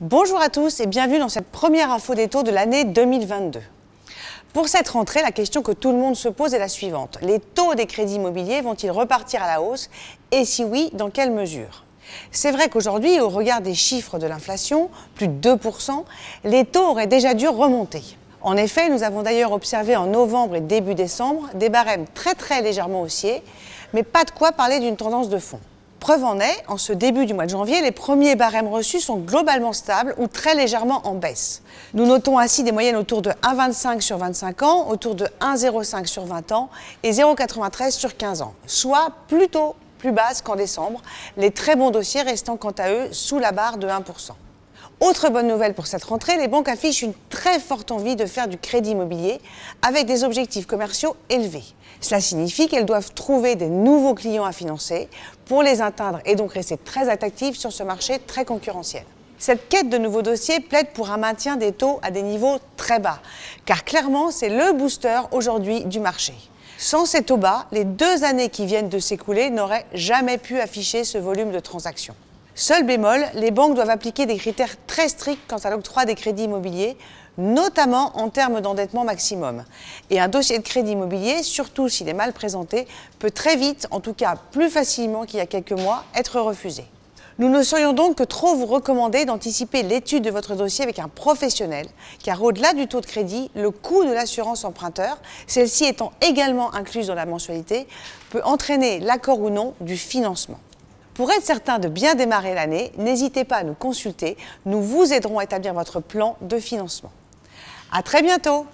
Bonjour à tous et bienvenue dans cette première info des taux de l'année 2022. Pour cette rentrée, la question que tout le monde se pose est la suivante. Les taux des crédits immobiliers vont-ils repartir à la hausse? Et si oui, dans quelle mesure? C'est vrai qu'aujourd'hui, au regard des chiffres de l'inflation, plus de 2%, les taux auraient déjà dû remonter. En effet, nous avons d'ailleurs observé en novembre et début décembre des barèmes très légèrement haussiers, mais pas de quoi parler d'une tendance de fond. Preuve en est, en ce début du mois de janvier, les premiers barèmes reçus sont globalement stables ou très légèrement en baisse. Nous notons ainsi des moyennes autour de 1,25 sur 25 ans, autour de 1,05 sur 20 ans et 0,93 sur 15 ans, soit plutôt plus basses qu'en décembre, les très bons dossiers restant quant à eux sous la barre de 1%. Autre bonne nouvelle pour cette rentrée, les banques affichent une très forte envie de faire du crédit immobilier avec des objectifs commerciaux élevés. Cela signifie qu'elles doivent trouver des nouveaux clients à financer pour les atteindre et donc rester très attractives sur ce marché très concurrentiel. Cette quête de nouveaux dossiers plaide pour un maintien des taux à des niveaux très bas, car clairement c'est le booster aujourd'hui du marché. Sans ces taux bas, les 2 années qui viennent de s'écouler n'auraient jamais pu afficher ce volume de transactions. Seul bémol, les banques doivent appliquer des critères très stricts quant à l'octroi des crédits immobiliers, notamment en termes d'endettement maximum. Et un dossier de crédit immobilier, surtout s'il est mal présenté, peut très vite, en tout cas plus facilement qu'il y a quelques mois, être refusé. Nous ne saurions donc que trop vous recommander d'anticiper l'étude de votre dossier avec un professionnel, car au-delà du taux de crédit, le coût de l'assurance emprunteur, celle-ci étant également incluse dans la mensualité, peut entraîner l'accord ou non du financement. Pour être certain de bien démarrer l'année, n'hésitez pas à nous consulter, nous vous aiderons à établir votre plan de financement. À très bientôt!